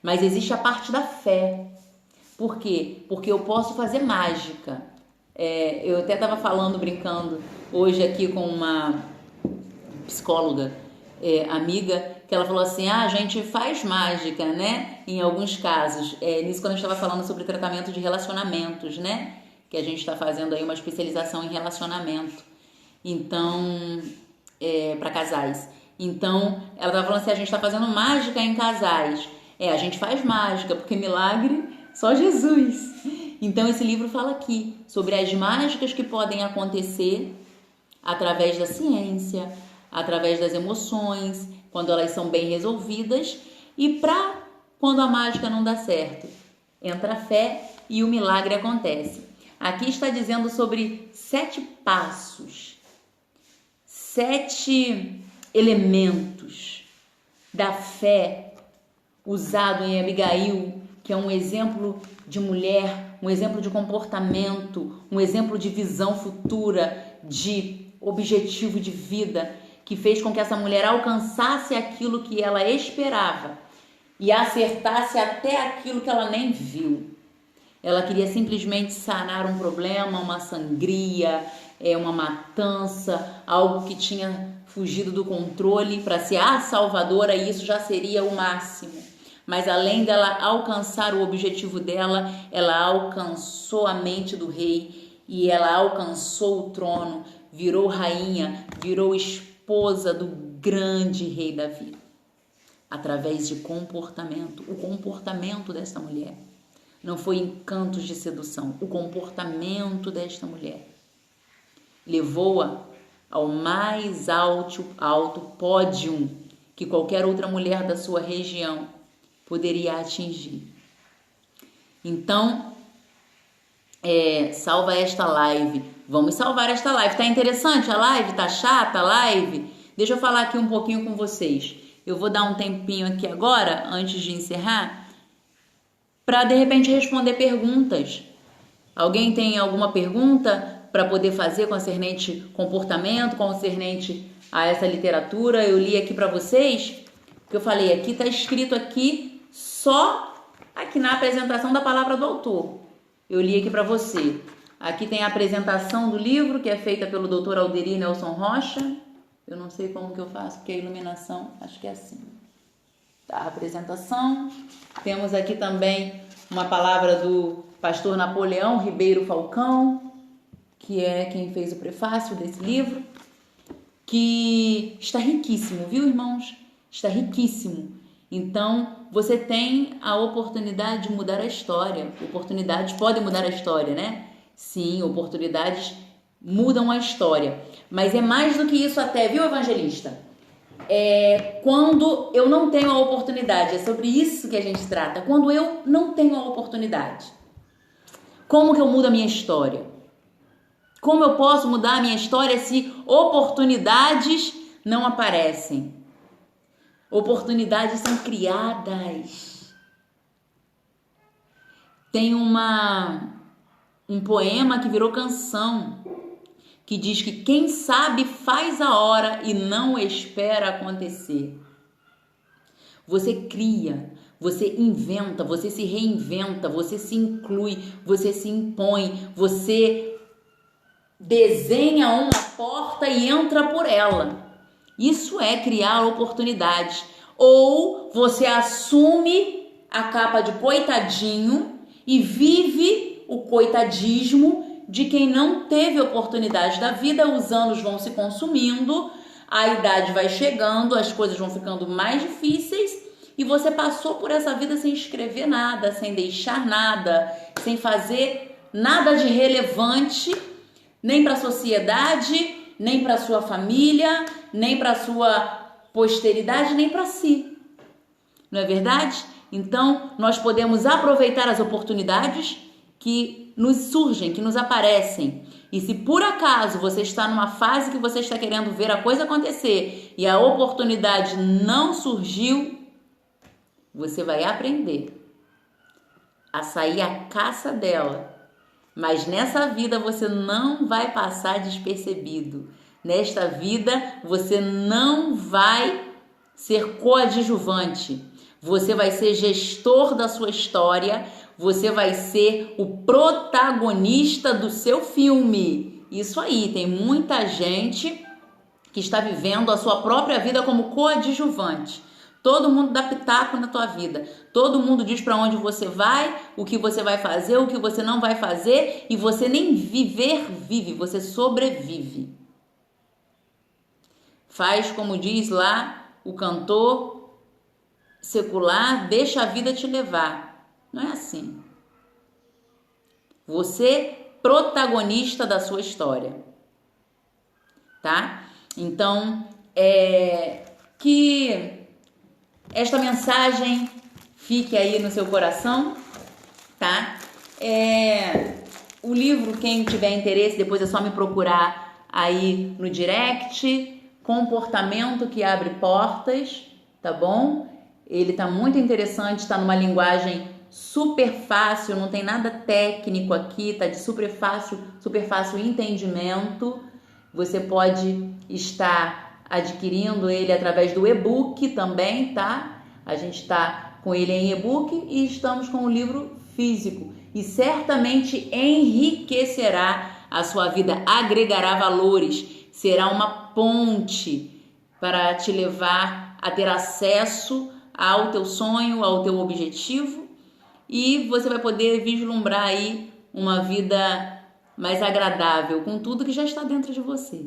Speaker 1: mas existe a parte da fé. Por quê? Porque eu posso fazer mágica. Eu até estava falando, brincando, hoje aqui com uma psicóloga amiga, que ela falou assim, a gente faz mágica, né? Em alguns casos. Nisso quando a gente estava falando sobre tratamento de relacionamentos, né? Que a gente está fazendo aí uma especialização em relacionamento. Então, para casais. Então, ela estava falando assim, a gente está fazendo mágica em casais. A gente faz mágica, porque milagre só Jesus. Então, esse livro fala aqui sobre as mágicas que podem acontecer através da ciência, através das emoções, quando elas são bem resolvidas, e quando a mágica não dá certo, entra a fé e o milagre acontece. Aqui está dizendo sobre 7 passos, 7 elementos da fé usado em Abigail, que é um exemplo de mulher, um exemplo de comportamento, um exemplo de visão futura, de objetivo de vida, que fez com que essa mulher alcançasse aquilo que ela esperava e acertasse até aquilo que ela nem viu. Ela queria simplesmente sanar um problema, uma sangria, uma matança, algo que tinha fugido do controle para ser a salvadora, e isso já seria o máximo. Mas além dela alcançar o objetivo dela, ela alcançou a mente do rei e ela alcançou o trono, virou rainha, virou esposa esposa do grande rei Davi, através de comportamento. O comportamento desta mulher não foi encantos de sedução. O comportamento desta mulher levou-a ao mais alto pódio que qualquer outra mulher da sua região poderia atingir. Então, salva esta live. Vamos salvar esta live. Tá interessante a live? Tá chata a live? Deixa eu falar aqui um pouquinho com vocês. Eu vou dar um tempinho aqui agora, antes de encerrar, para de repente responder perguntas. Alguém tem alguma pergunta para poder fazer concernente comportamento, concernente a essa literatura? Eu li aqui para vocês, que eu falei aqui, está escrito aqui só aqui na apresentação da palavra do autor. Eu li aqui para você. Aqui tem a apresentação do livro, que é feita pelo Dr. Alderi Nelson Rocha. Eu não sei como que eu faço, porque a iluminação, acho que é assim. Tá, a apresentação. Temos aqui também uma palavra do pastor Napoleão Ribeiro Falcão, que é quem fez o prefácio desse livro, que está riquíssimo, viu, irmãos? Está riquíssimo. Então, você tem a oportunidade de mudar a história. Oportunidades podem mudar a história, né? Sim, oportunidades mudam a história. Mas é mais do que isso até, viu, evangelista? Quando eu não tenho a oportunidade, é sobre isso que a gente trata. Quando eu não tenho a oportunidade, como que eu mudo a minha história? Como eu posso mudar a minha história se oportunidades não aparecem? Oportunidades são criadas. Tem um poema que virou canção, que diz que quem sabe faz a hora e não espera acontecer. Você cria, você inventa, você se reinventa, você se inclui, você se impõe, você desenha uma porta e entra por ela. Isso é criar oportunidades. Ou você assume a capa de coitadinho e vive o coitadismo de quem não teve oportunidade da vida. Os anos vão se consumindo, a idade vai chegando, as coisas vão ficando mais difíceis e você passou por essa vida sem escrever nada, sem deixar nada, sem fazer nada de relevante, nem para a sociedade, nem para sua família, nem para sua posteridade, nem para si. Não é verdade? Então, nós podemos aproveitar as oportunidades que nos surgem, que nos aparecem. E se por acaso você está numa fase que você está querendo ver a coisa acontecer e a oportunidade não surgiu, você vai aprender a sair à caça dela. Mas nessa vida você não vai passar despercebido. Nesta vida você não vai ser coadjuvante. Você vai ser gestor da sua história. Você vai ser o protagonista do seu filme. Isso aí, tem muita gente que está vivendo a sua própria vida como coadjuvante. Todo mundo dá pitaco na tua vida. Todo mundo diz para onde você vai, o que você vai fazer, o que você não vai fazer. E você nem vive, você sobrevive. Faz como diz lá o cantor secular, deixa a vida te levar. Não é assim. Você protagonista da sua história. Tá? Então, que esta mensagem fique aí no seu coração, tá? O livro, quem tiver interesse, depois é só me procurar aí no direct. Comportamento que abre portas, tá bom? Ele tá muito interessante, tá numa linguagem super fácil, não tem nada técnico aqui, tá de super fácil entendimento. Você pode estar adquirindo ele através do e-book também, tá? A gente está com ele em e-book e estamos com o livro físico. E certamente enriquecerá a sua vida, agregará valores, será uma ponte para te levar a ter acesso ao teu sonho, ao teu objetivo, e você vai poder vislumbrar aí uma vida mais agradável com tudo que já está dentro de você.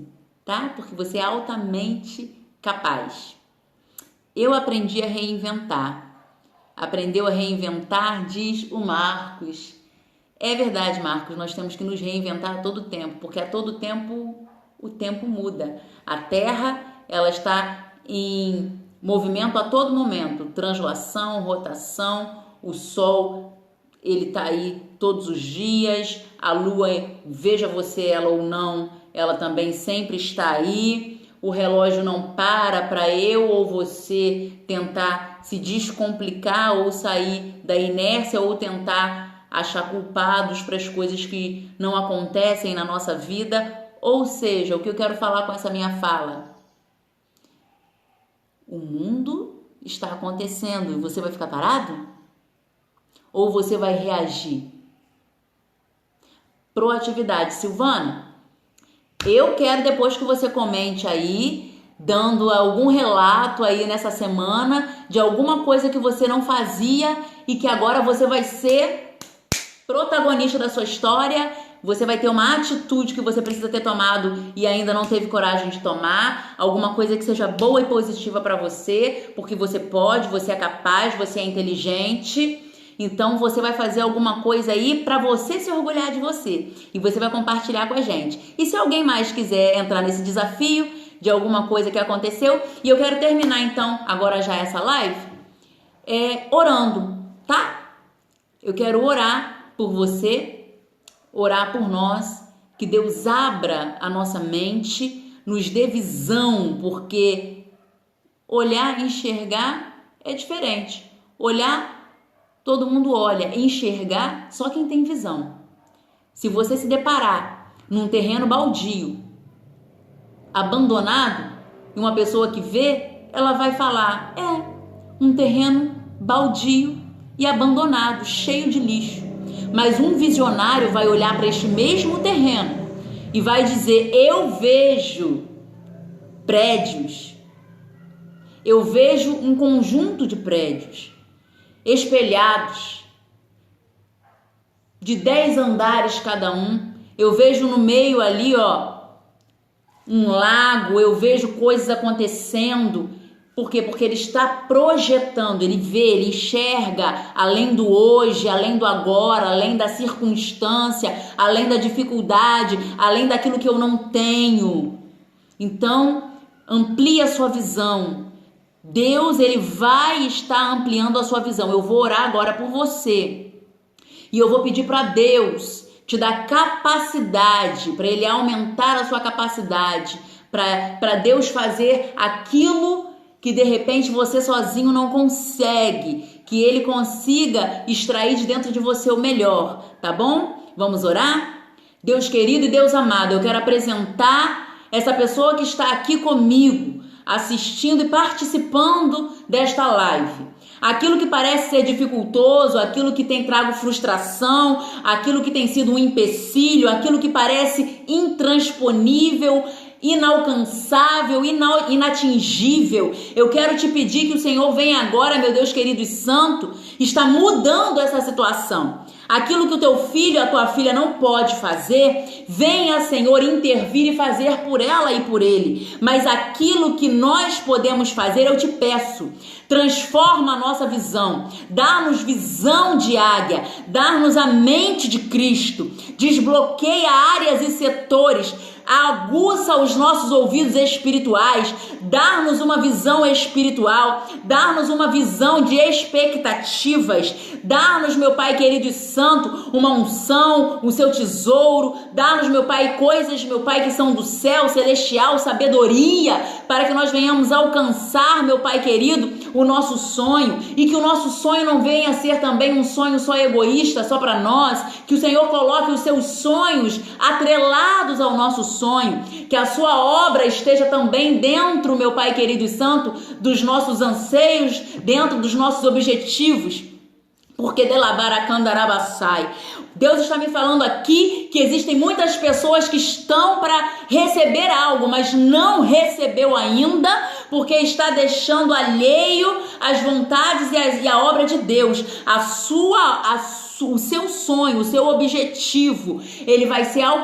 Speaker 1: tá? Porque você é altamente capaz. Eu aprendi a reinventar. Aprendeu a reinventar, diz o Marcos. É verdade, Marcos, nós temos que nos reinventar a todo tempo, porque a todo tempo o tempo muda. A Terra, ela está em movimento a todo momento, translação, rotação, o Sol, ele está aí todos os dias, a Lua, veja você ela ou não, ela também sempre está aí. O relógio não para eu ou você tentar se descomplicar ou sair da inércia ou tentar achar culpados para as coisas que não acontecem na nossa vida. Ou seja, o que eu quero falar com essa minha fala? O mundo está acontecendo e você vai ficar parado? Ou você vai reagir? Proatividade. Silvana, eu quero depois que você comente aí, dando algum relato aí nessa semana de alguma coisa que você não fazia e que agora você vai ser protagonista da sua história. Você vai ter uma atitude que você precisa ter tomado e ainda não teve coragem de tomar. Alguma coisa que seja boa e positiva para você, porque você pode, você é capaz, você é inteligente. Então você vai fazer alguma coisa aí para você se orgulhar de você e você vai compartilhar com a gente. E se alguém mais quiser entrar nesse desafio de alguma coisa que aconteceu, e eu quero terminar então agora já essa live orando, tá? Eu quero orar por você, orar por nós, que Deus abra a nossa mente, nos dê visão, porque olhar e enxergar é diferente. Olhar, todo mundo olha, enxergar só quem tem visão. Se você se deparar num terreno baldio, abandonado, e uma pessoa que vê, ela vai falar, um terreno baldio e abandonado, cheio de lixo. Mas um visionário vai olhar para este mesmo terreno e vai dizer, eu vejo prédios, eu vejo um conjunto de prédios espelhados, de 10 andares cada um. Eu vejo no meio ali, um lago, eu vejo coisas acontecendo. Por quê? Porque ele está projetando, ele vê, ele enxerga além do hoje, além do agora, além da circunstância, além da dificuldade, além daquilo que eu não tenho. Então, amplie a sua visão. Deus, ele vai estar ampliando a sua visão. Eu vou orar agora por você. E eu vou pedir para Deus te dar capacidade, para ele aumentar a sua capacidade, para Deus fazer aquilo que de repente você sozinho não consegue, que ele consiga extrair de dentro de você o melhor, tá bom? Vamos orar? Deus querido e Deus amado, eu quero apresentar essa pessoa que está aqui comigo, assistindo e participando desta live. Aquilo que parece ser dificultoso, aquilo que tem trago frustração, aquilo que tem sido um empecilho, aquilo que parece intransponível, inalcançável, inatingível. Eu quero te pedir que o Senhor venha agora, meu Deus querido e santo, está mudando essa situação. Aquilo que o teu filho, a tua filha não pode fazer, venha, Senhor, intervir e fazer por ela e por ele. Mas aquilo que nós podemos fazer, eu te peço, transforma a nossa visão, dá-nos visão de águia, dá-nos a mente de Cristo, desbloqueia áreas e setores, aguça os nossos ouvidos espirituais, dá-nos uma visão espiritual, dá-nos uma visão de expectativas, dá-nos, meu Pai querido e santo, uma unção, o seu tesouro, dá-nos, meu Pai, coisas, meu Pai, que são do céu celestial, sabedoria, para que nós venhamos alcançar, meu Pai querido, o nosso sonho, e que o nosso sonho não venha a ser também um sonho só egoísta, só para nós, que o Senhor coloque os seus sonhos atrelados ao nosso sonho, que a sua obra esteja também dentro, meu Pai querido e santo, dos nossos anseios, dentro dos nossos objetivos, porque delabaracandarabasai. Deus está me falando aqui que existem muitas pessoas que estão para receber algo, mas não recebeu ainda, porque está deixando alheio as vontades e a obra de Deus. O seu sonho, o seu objetivo, ele vai ser alcançado.